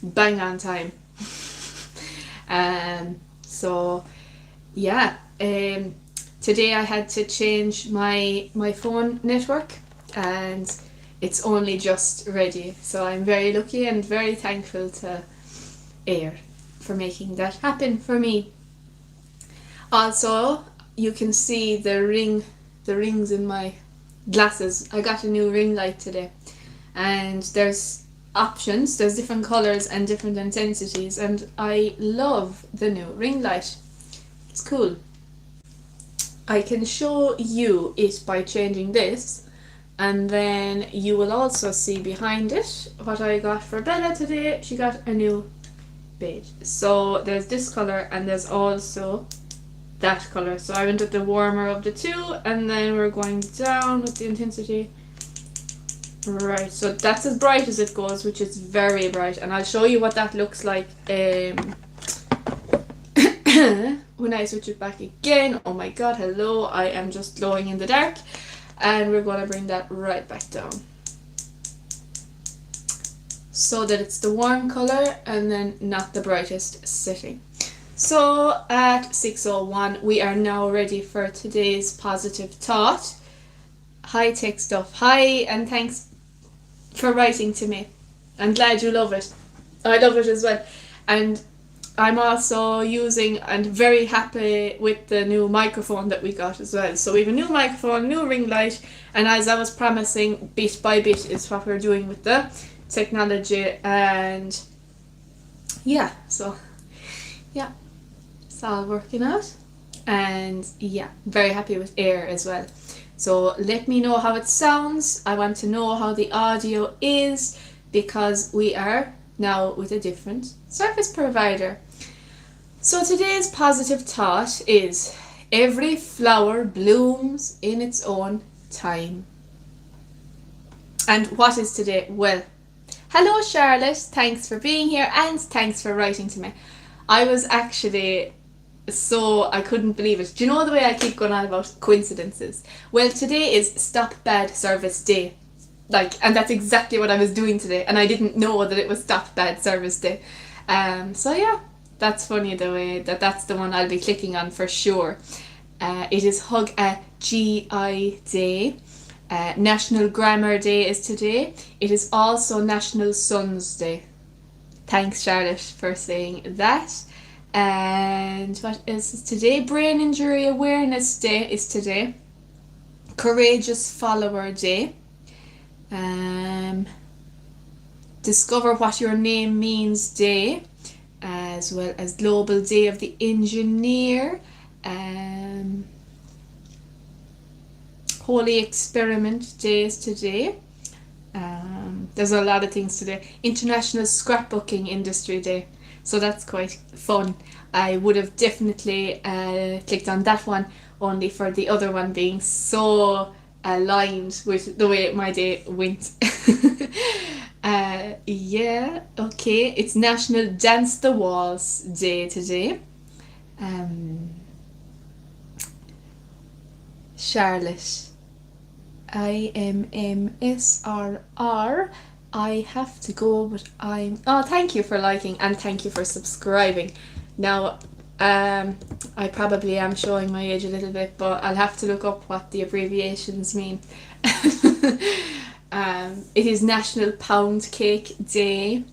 bang on time. So yeah, today I had to change my phone network, and it's only just ready. So I'm very lucky and very thankful to Air for making that happen for me. Also, you can see the rings in my glasses. I got a new ring light today, and there's options, there's different colors and different intensities, and I love the new ring light. It's cool. I can show you it by changing this, and then you will also see behind it what I got for Bella today. She got a new beige. So there's this color and there's also that color. So I went with the warmer of the two, and then we're going down with the intensity. Right, so that's as bright as it goes, which is very bright, and I'll show you what that looks like when I switch it back again. Oh my god, hello, I am just glowing in the dark. And we're going to bring that right back down, so that it's the warm colour and then not the brightest setting. So at 6:01 we are now ready for today's positive thought. High-tech stuff. Hi, and thanks for writing to me. I'm glad you love it. I love it as well. And I'm also using and very happy with the new microphone that we got as well. So we have a new microphone, new ring light, and as I was promising, bit by bit is what we're doing with the technology. And yeah, so yeah, it's all working out. And yeah, very happy with Air as well. So let me know how it sounds. I want to know how the audio is, because we are now with a different service provider. So today's positive thought is: every flower blooms in its own time. And what is today? Well, hello Charlotte, thanks for being here and thanks for writing to me. I was actually I couldn't believe it. Do you know the way I keep going on about coincidences? Well, today is Stop Bad Service Day. And that's exactly what I was doing today, and I didn't know that it was Stop Bad Service Day. So yeah, that's funny the way that's the one I'll be clicking on for sure. It is Hug a GI Day. National Grammar Day is today. It is also National Sons Day. Thanks Charlotte for saying that. And what else is today? Brain Injury Awareness Day is today. Courageous Follower Day. Discover What Your Name Means Day, as well as Global Day of the Engineer. Holy Experiment Day is today. There's a lot of things today. International Scrapbooking Industry Day. So that's quite fun. I would have definitely clicked on that one, only for the other one being so aligned with the way my day went. Yeah, okay. It's National Dance the Waltz Day today. Charlotte, IMMSRR. I have to go, but thank you for liking and thank you for subscribing. Now, I probably am showing my age a little bit, but I'll have to look up what the abbreviations mean. It is National Pound Cake Day.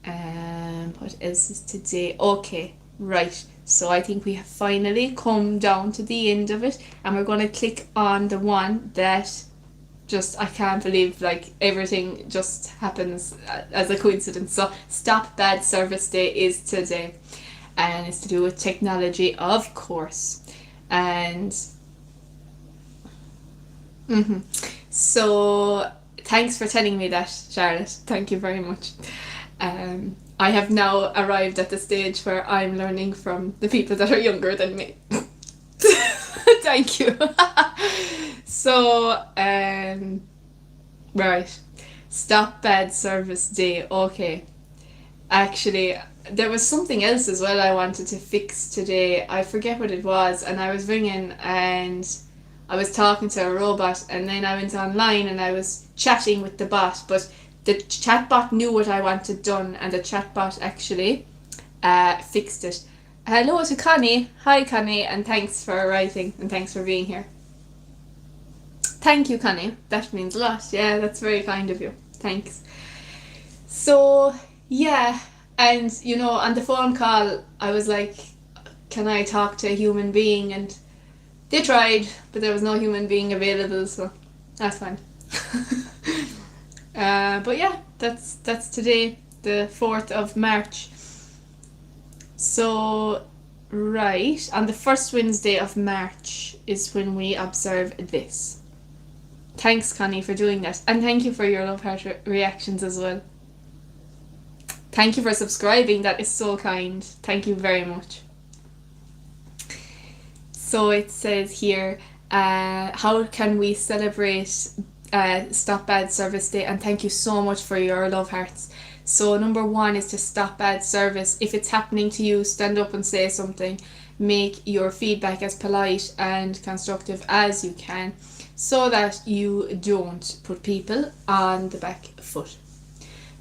What else is today? Okay, right. So I think we have finally come down to the end of it, and we're going to click on the one that I can't believe, everything just happens as a coincidence. So Stop Bad Service Day is today, and it's to do with technology, of course. And so thanks for telling me that, Charlotte. Thank you very much. I have now arrived at the stage where I'm learning from the people that are younger than me. Thank you. So, right. Stop Bad Service Day. Okay. Actually, there was something else as well I wanted to fix today. I forget what it was, and I was ringing and I was talking to a robot, and then I went online and I was chatting with the bot, but the chatbot knew what I wanted done, and the chatbot actually fixed it. Hello to Connie. Hi Connie, and thanks for writing and thanks for being here. Thank you, Connie. That means a lot. Yeah, that's very kind of you. Thanks. So yeah, and on the phone call I was like, can I talk to a human being? And they tried, but there was no human being available, so that's fine. But yeah, that's today, the 4th of March. So, right, on the first Wednesday of March is when we observe this. Thanks, Connie, for doing that. And thank you for your love heart reactions as well. Thank you for subscribing. That is so kind. Thank you very much. So it says here, how can we celebrate Stop Bad Service Day? And thank you so much for your love hearts. So number 1 is to stop bad service. If it's happening to you, stand up and say something. Make your feedback as polite and constructive as you can, so that you don't put people on the back foot.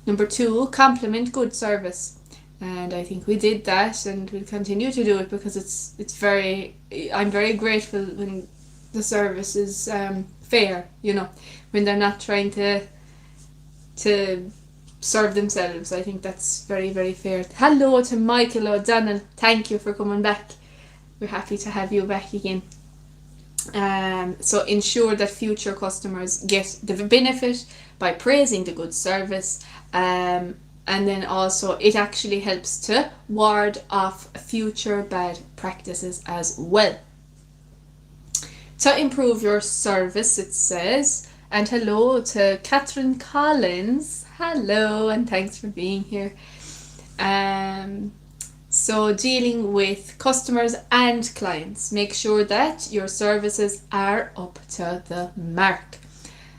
Number 2, compliment good service. And I think we did that, and we'll continue to do it, because I'm very grateful when the service is fair, when they're not trying to serve themselves. I think that's very, very fair. Hello to Michael O'Donnell. Thank you for coming back. We're happy to have you back again. So ensure that future customers get the benefit by praising the good service, and then also it actually helps to ward off future bad practices as well. To improve your service, it says, and hello to Catherine Collins. Hello, and thanks for being here. So dealing with customers and clients, make sure that your services are up to the mark.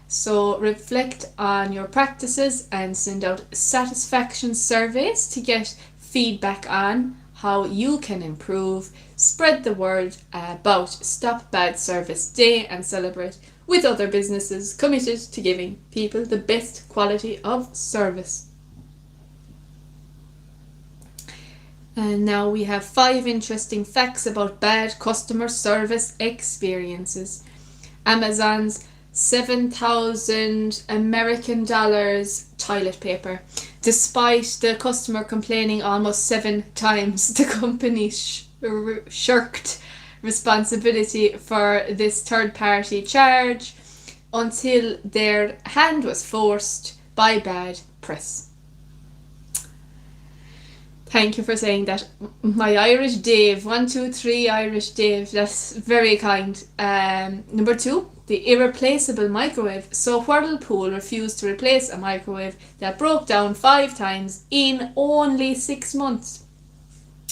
So reflect on your practices and send out satisfaction surveys to get feedback on how you can improve. Spread the word about Stop Bad Service Day and celebrate with other businesses committed to giving people the best quality of service. And now we have 5 interesting facts about bad customer service experiences. Amazon's $7,000 American toilet paper. Despite the customer complaining almost 7 times, the company shirked responsibility for this third-party charge until their hand was forced by bad press. Thank you for saying that. My Irish Dave, 1, 2, 3 Irish Dave, that's very kind. Number 2, the irreplaceable microwave. So Whirlpool refused to replace a microwave that broke down 5 times in only 6 months.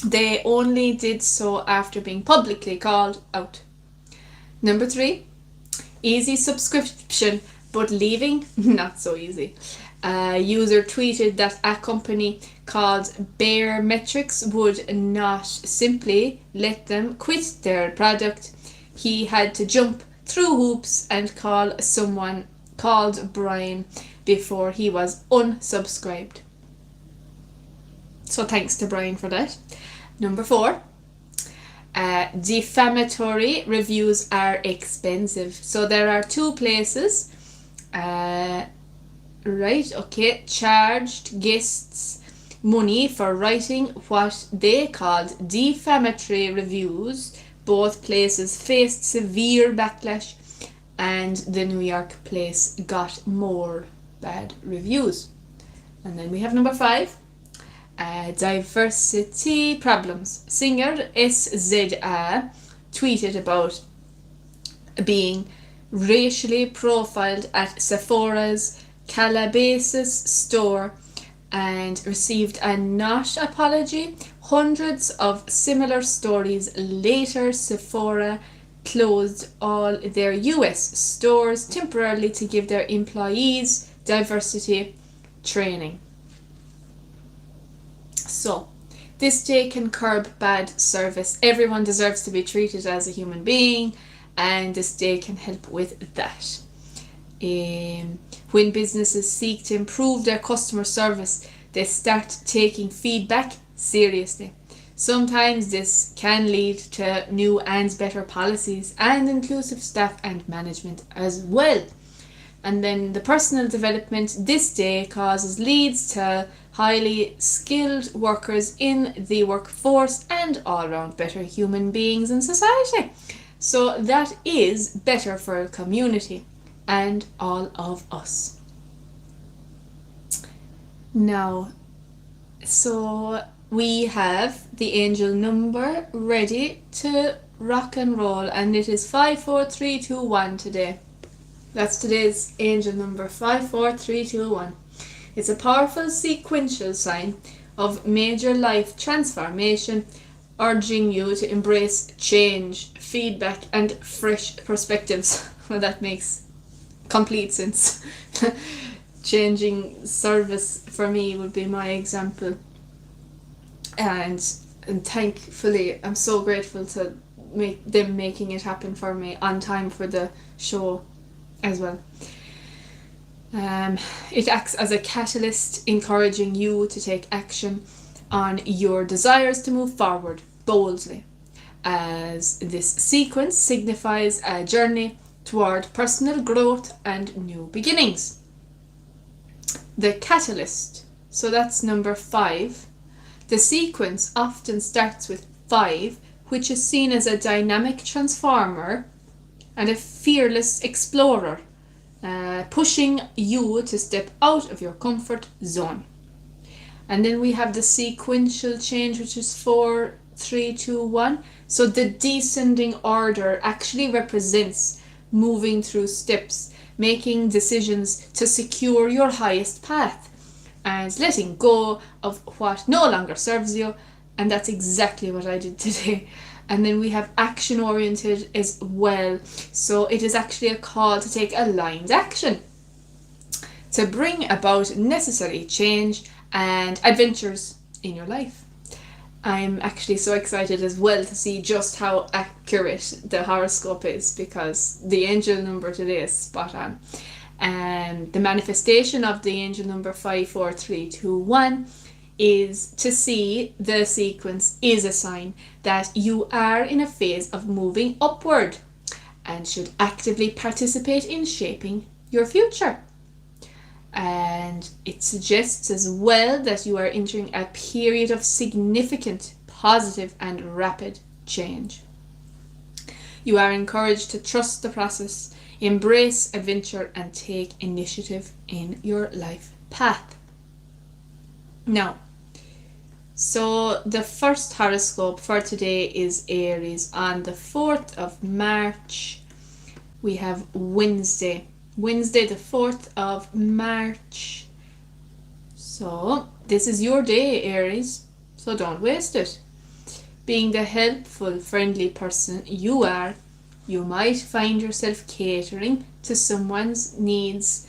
They only did so after being publicly called out. Number 3, easy subscription, but leaving not so easy. A user tweeted that a company called Bear Metrics would not simply let them quit their product. He had to jump through hoops and call someone called Brian before he was unsubscribed. So thanks to Brian for that. Number 4, defamatory reviews are expensive. So there are 2 places, charged guests money for writing what they called defamatory reviews. Both places faced severe backlash, and the New York place got more bad reviews. And then we have number 5, diversity problems. Singer SZA tweeted about being racially profiled at Sephora's Calabasas store and received a not apology. Hundreds of similar stories later, Sephora closed all their US stores temporarily to give their employees diversity training. So, this day can curb bad service. Everyone deserves to be treated as a human being, and this day can help with that. When businesses seek to improve their customer service, they start taking feedback seriously. Sometimes this can lead to new and better policies and inclusive staff and management as well. And then the personal development this day causes leads to highly skilled workers in the workforce and all around better human beings in society. So that is better for a community and all of us. Now, so we have the angel number ready to rock and roll, and it is 54321 today. That's today's angel number, 54321. It's a powerful sequential sign of major life transformation, urging you to embrace change, feedback, and fresh perspectives. Well, that makes complete sense. Changing service for me would be my example. And thankfully, I'm so grateful to them making it happen for me on time for the show as well. It acts as a catalyst, encouraging you to take action on your desires to move forward boldly, as this sequence signifies a journey toward personal growth and new beginnings. The catalyst, so that's number 5. The sequence often starts with 5, which is seen as a dynamic transformer and a fearless explorer, pushing you to step out of your comfort zone. And then we have the sequential change, which is 4, 3, 2, 1. So the descending order actually represents moving through steps, making decisions to secure your highest path, and letting go of what no longer serves you. And that's exactly what I did today. And then we have action oriented as well. So it is actually a call to take aligned action to bring about necessary change and adventures in your life. I'm actually so excited as well to see just how accurate the horoscope is, because the angel number today is spot on. And the manifestation of the angel number 54321 is to see the sequence is a sign that you are in a phase of moving upward and should actively participate in shaping your future. And it suggests as well that you are entering a period of significant, positive, and rapid change. You are encouraged to trust the process, embrace adventure, and take initiative in your life path. Now, so the first horoscope for today is Aries. On the 4th of March, we have Wednesday the 4th of March. So this is your day, Aries, so don't waste it. Being the helpful, friendly person you are, you might find yourself catering to someone's needs.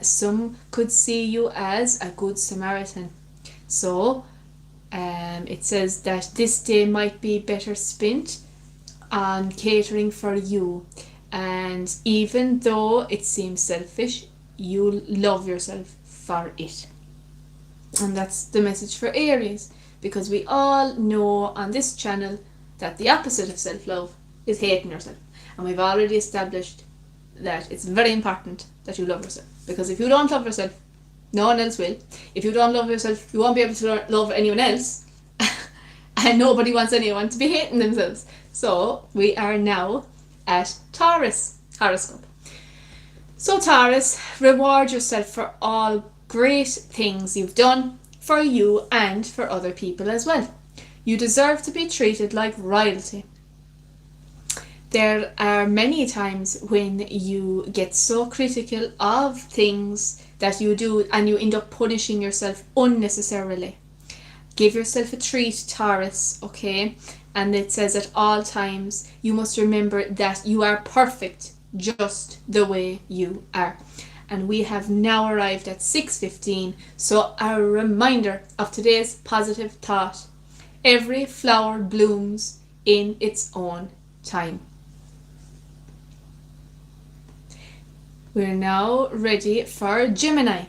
Some could see you as a good Samaritan. So it says that this day might be better spent on catering for you. And even though it seems selfish, you love yourself for it. And that's the message for Aries, because we all know on this channel that the opposite of self-love is hating yourself. And we've already established that it's very important that you love yourself, because if you don't love yourself, no one else will. If you don't love yourself, you won't be able to love anyone else. And nobody wants anyone to be hating themselves. So we are now at Taurus horoscope. So Taurus, reward yourself for all great things you've done for you and for other people as well. You deserve to be treated like royalty. There are many times when you get so critical of things that you do and you end up punishing yourself unnecessarily. Give yourself a treat, Taurus, okay? And it says at all times you must remember that you are perfect just the way you are. And we have now arrived at 6:15, so a reminder of today's positive thought. Every flower blooms in its own time. We're now ready for Gemini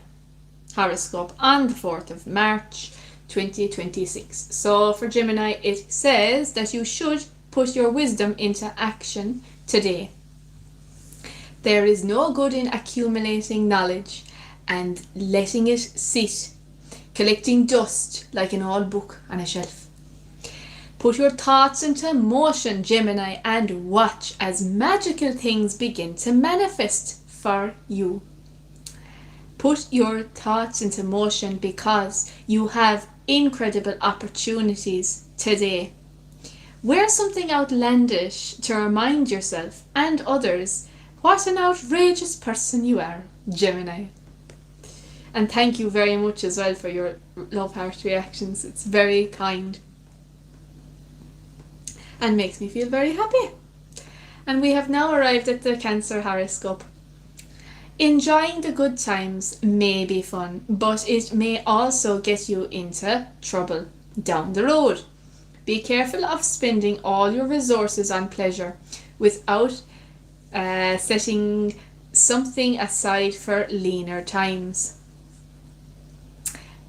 horoscope on the 4th of March 2026. So for Gemini, it says that you should put your wisdom into action today. There is no good in accumulating knowledge and letting it sit, collecting dust like an old book on a shelf. Put your thoughts into motion, Gemini, and watch as magical things begin to manifest for you. Put your thoughts into motion because you have incredible opportunities today. Wear something outlandish to remind yourself and others what an outrageous person you are, Gemini. And thank you very much as well for your love heart reactions. It's very kind and makes me feel very happy. And we have now arrived at the Cancer horoscope. Enjoying the good times may be fun, but it may also get you into trouble down the road. Be careful of spending all your resources on pleasure without setting something aside for leaner times.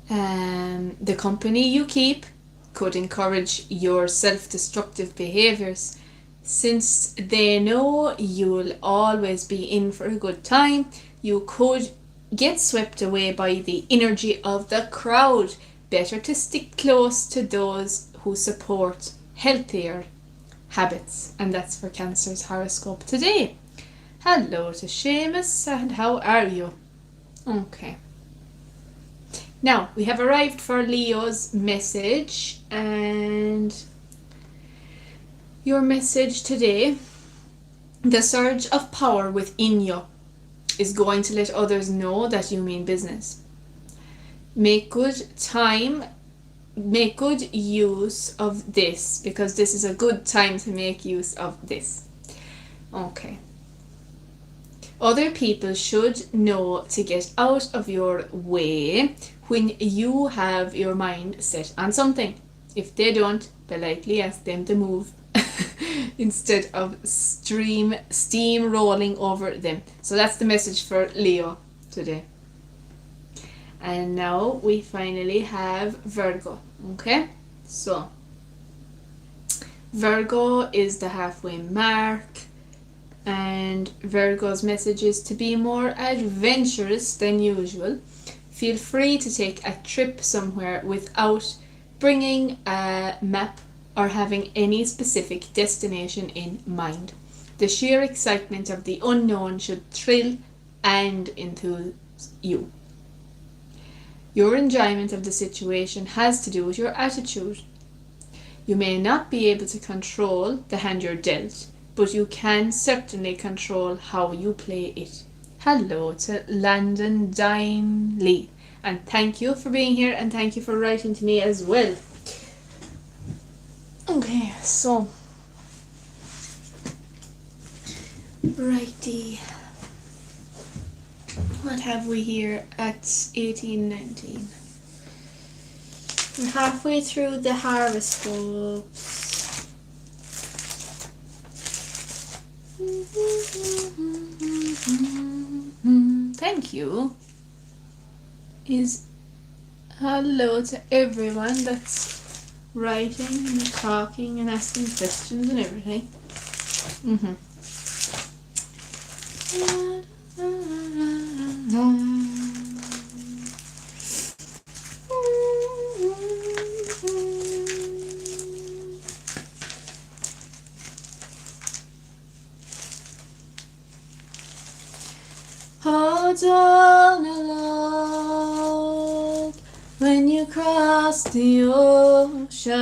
The company you keep could encourage your self-destructive behaviours. Since they know you'll always be in for a good time, you could get swept away by the energy of the crowd. Better to stick close to those who support healthier habits. And that's for Cancer's horoscope today. Hello to Seamus, and how are you? Okay. Now, we have arrived for Leo's message, and your message today: the surge of power within you is going to let others know that you mean business. Make good use of this, because this is a good time to make use of this. Okay. Other people should know to get out of your way when you have your mind set on something. If they don't, politely ask them to move instead of steam rolling over them. So that's the message for Leo today. And now we finally have Virgo. Okay, so Virgo is the halfway mark, and Virgo's message is to be more adventurous than usual. Feel free to take a trip somewhere without bringing a map or having any specific destination in mind. The sheer excitement of the unknown should thrill and enthuse you. Your enjoyment of the situation has to do with your attitude. You may not be able to control the hand you're dealt, but you can certainly control how you play it. Hello to Landon Dine Lee, and thank you for being here, and thank you for writing to me as well. Okay, so righty, what have we here at 1819? We're halfway through the horoscopes. Thank you is hello to everyone that's writing and talking and asking questions and everything. Hold on a log when you cross the ocean.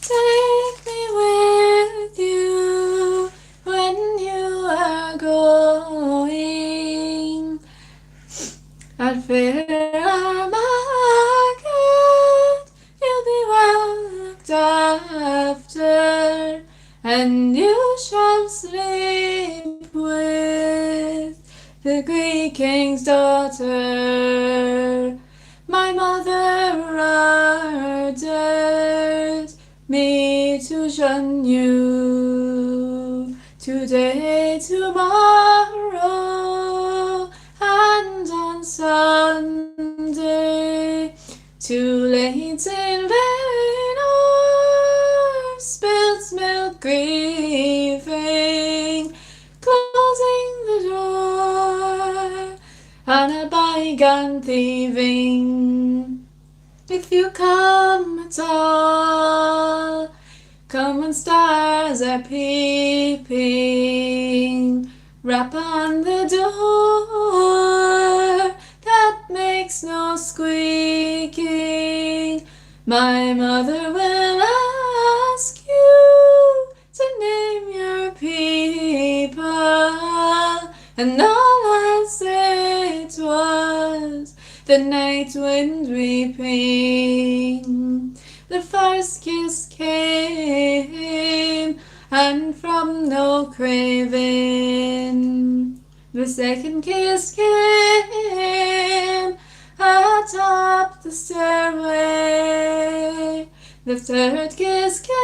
Take me with you when you are going. At fair market, you'll be well looked after, and you shall sleep with the Greek king's daughter. My mother ordered me to shun you today, tomorrow, Too late in vain, or spilt milk grieving, closing the door on a bygone thieving. If you come at all, come when stars are peeping, rap on the door that makes no squeaking. My mother will ask you to name your people, and all I'll say it was the night wind weeping. The first kiss came, and from no craving. The second kiss came atop the stairway. The third kiss came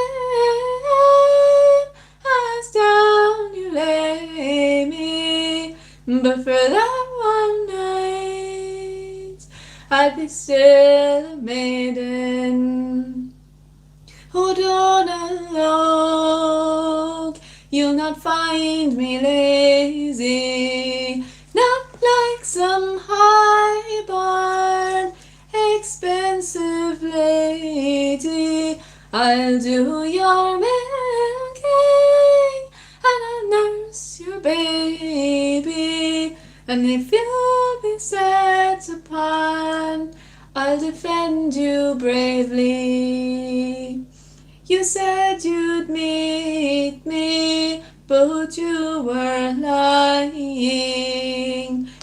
as down you lay me. But for that one night, I'd be still a maiden. Oh, don't alone, you'll not find me lazy, not like some high-born, expensive lady. I'll do your milking, and I'll nurse your baby, and if you'll be set upon, I'll defend you bravely. You said you'd meet me, but you were lying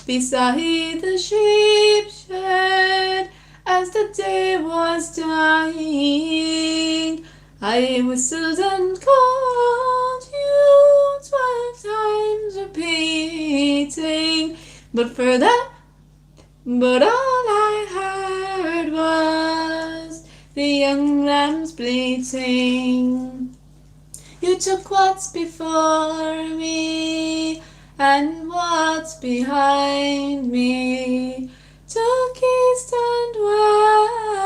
beside the sheep shed as the day was dying. I whistled and called you 12 times repeating, but all I heard was the young lambs bleating. You took what's before me and what's behind me, took east and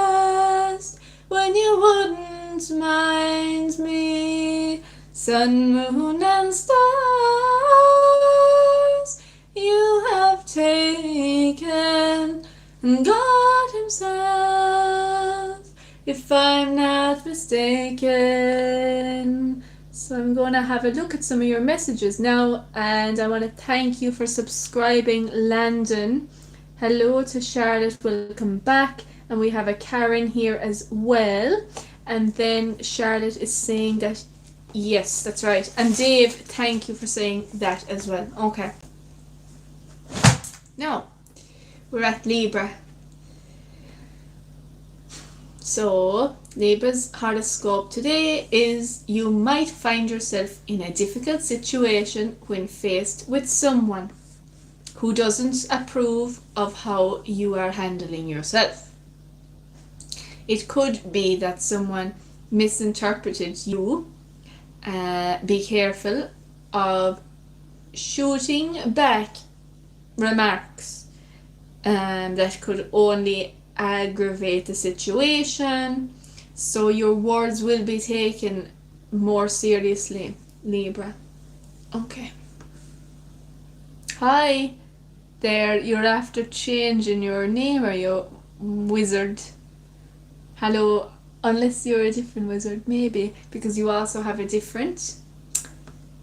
west when you wouldn't mind me. Sun, moon and stars you have taken, and God himself, if I'm not mistaken. So I'm going to have a look at some of your messages now, and I want to thank you for subscribing, Landon. Hello to Charlotte, welcome back. And we have a Karen here as well. And then Charlotte is saying that, yes, that's right. And Dave, thank you for saying that as well. Okay. Now, we're at Libra. So, Libra's horoscope today is you might find yourself in a difficult situation when faced with someone who doesn't approve of how you are handling yourself. It could be that someone misinterpreted you. Be careful of shooting back remarks that could only aggravate the situation, so your words will be taken more seriously, Libra. Okay. Hi there, you're after changing your name, are you, wizard? Hello, unless you're a different wizard, maybe, because you also have a different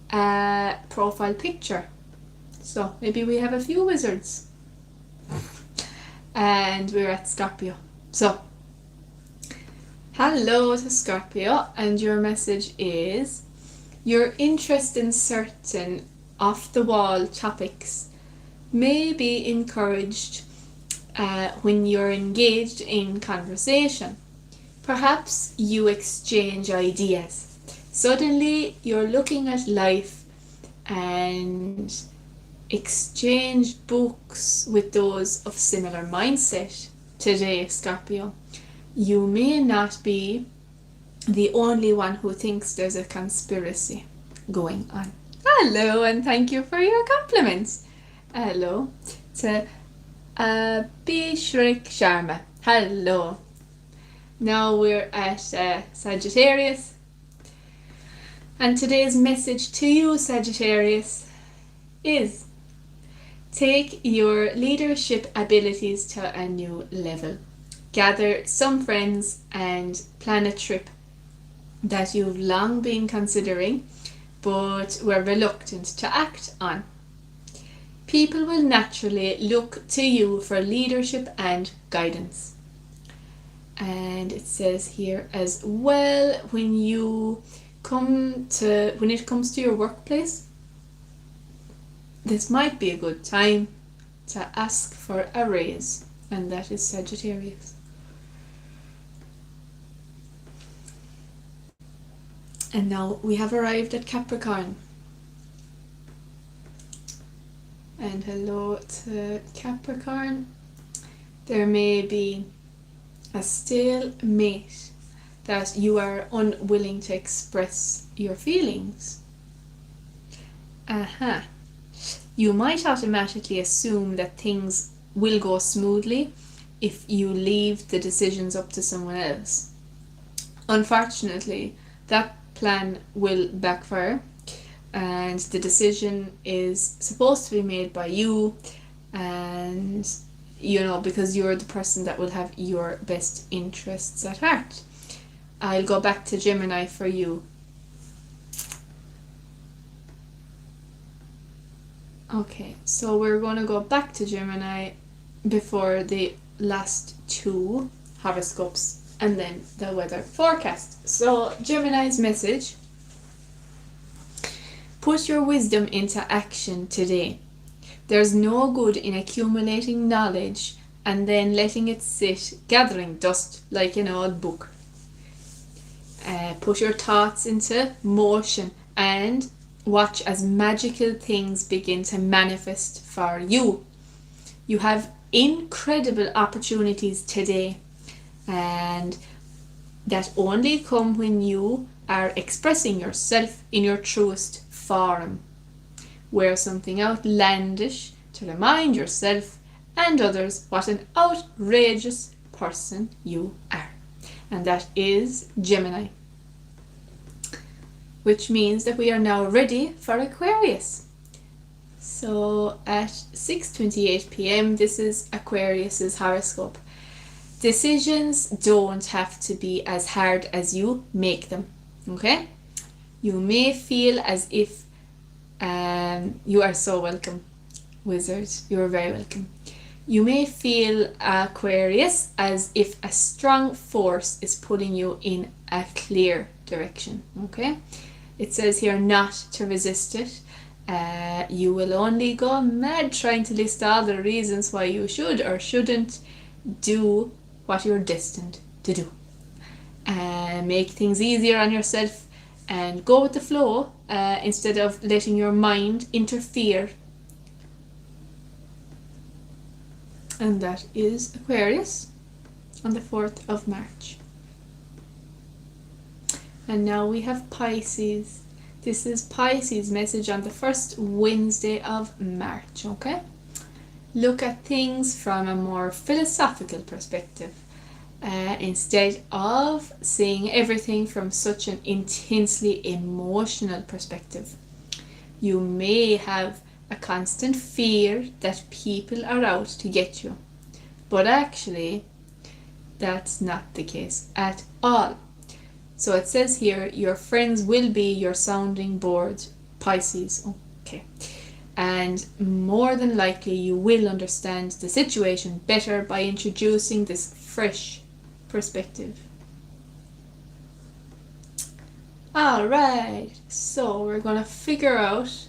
profile picture. So maybe we have a few wizards. And we're at Scorpio. So, hello to Scorpio, and your message is your interest in certain off-the-wall topics may be encouraged when you're engaged in conversation. Perhaps you exchange ideas. Suddenly you're looking at life and exchange books with those of similar mindset today, Scorpio. You may not be the only one who thinks there's a conspiracy going on. Hello, and thank you for your compliments. Hello to Abhishek Sharma. Hello. Now we're at Sagittarius. And today's message to you, Sagittarius, is take your leadership abilities to a new level. Gather some friends and plan a trip that you've long been considering but were reluctant to act on. People will naturally look to you for leadership and guidance. And it says here as well, when it comes to your workplace, this might be a good time to ask for a raise, and that is Sagittarius. And now we have arrived at Capricorn. And hello to Capricorn. There may be a stalemate that you are unwilling to express your feelings. You might automatically assume that things will go smoothly if you leave the decisions up to someone else. Unfortunately, that plan will backfire, and the decision is supposed to be made by you, and because you're the person that will have your best interests at heart. I'll go back to Gemini for you. Okay, so we're going to go back to Gemini before the last two horoscopes and then the weather forecast. So Gemini's message: put your wisdom into action today. There's no good in accumulating knowledge and then letting it sit gathering dust like an old book. Put your thoughts into motion and watch as magical things begin to manifest for you. You have incredible opportunities today, and that only come when you are expressing yourself in your truest form. Wear something outlandish to remind yourself and others what an outrageous person you are. And that is Gemini. Which means that we are now ready for Aquarius. So at 6:28 p.m, this is Aquarius's horoscope. Decisions don't have to be as hard as you make them, okay? You may feel as if you are so welcome, wizards. You're very welcome. You may feel, Aquarius, as if a strong force is pulling you in a clear direction, okay? It says here not to resist it. You will only go mad trying to list all the reasons why you should or shouldn't do what you're destined to do. Make things easier on yourself and go with the flow instead of letting your mind interfere. And that is Aquarius on the 4th of March. And now we have Pisces. This is Pisces' message on the first Wednesday of March, okay? Look at things from a more philosophical perspective instead of seeing everything from such an intensely emotional perspective. You may have a constant fear that people are out to get you, but actually that's not the case at all. So it says here, your friends will be your sounding board, Pisces. Okay. And more than likely you will understand the situation better by introducing this fresh perspective. Alright, so we're going to figure out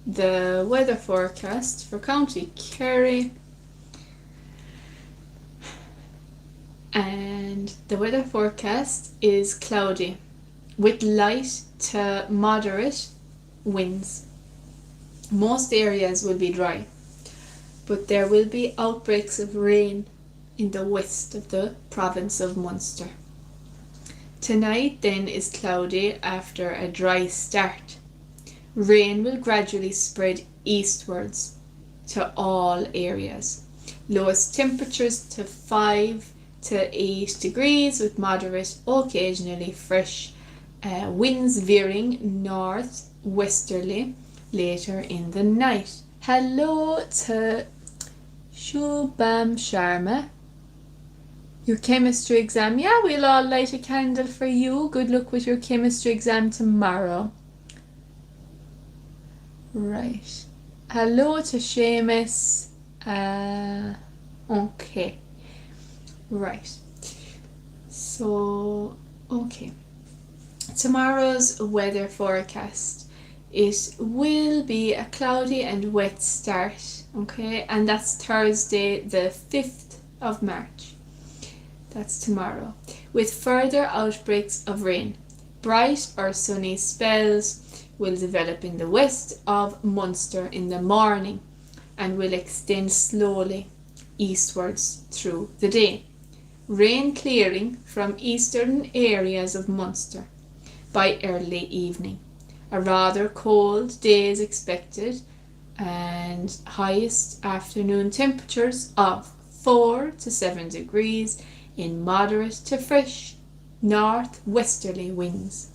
the weather forecast for County Kerry. And the weather forecast is cloudy with light to moderate winds. Most areas will be dry, but there will be outbreaks of rain in the west of the province of Munster. Tonight then is cloudy after a dry start. Rain will gradually spread eastwards to all areas. Lowest temperatures to 5 to 8 degrees with moderate, occasionally fresh winds veering north westerly later in the night. Hello to Shubham Sharma. Your chemistry exam. Yeah, we'll all light a candle for you. Good luck with your chemistry exam tomorrow. Right. Hello to Seamus. Okay. Right. So, okay. Tomorrow's weather forecast. It will be a cloudy and wet start. Okay. And that's Thursday, the 5th of March. That's tomorrow. With further outbreaks of rain. Bright or sunny spells will develop in the west of Munster in the morning and will extend slowly eastwards through the day. Rain clearing from eastern areas of Munster by early evening. A rather cold day is expected and highest afternoon temperatures of 4 to 7 degrees in moderate to fresh northwesterly winds.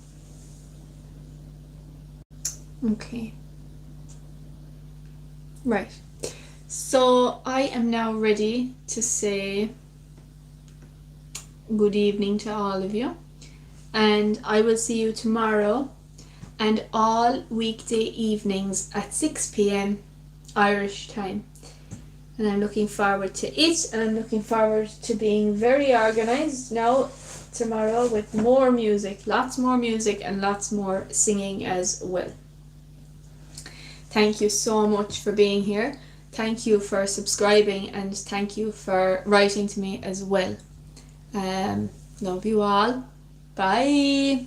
Okay. Right. So I am now ready to say good evening to all of you, and I will see you tomorrow and all weekday evenings at 6 p.m. Irish time. And I'm looking forward to it, and I'm looking forward to being very organised now tomorrow with more music, lots more music and lots more singing as well. Thank you so much for being here. Thank you for subscribing, and thank you for writing to me as well. Love you all. Bye.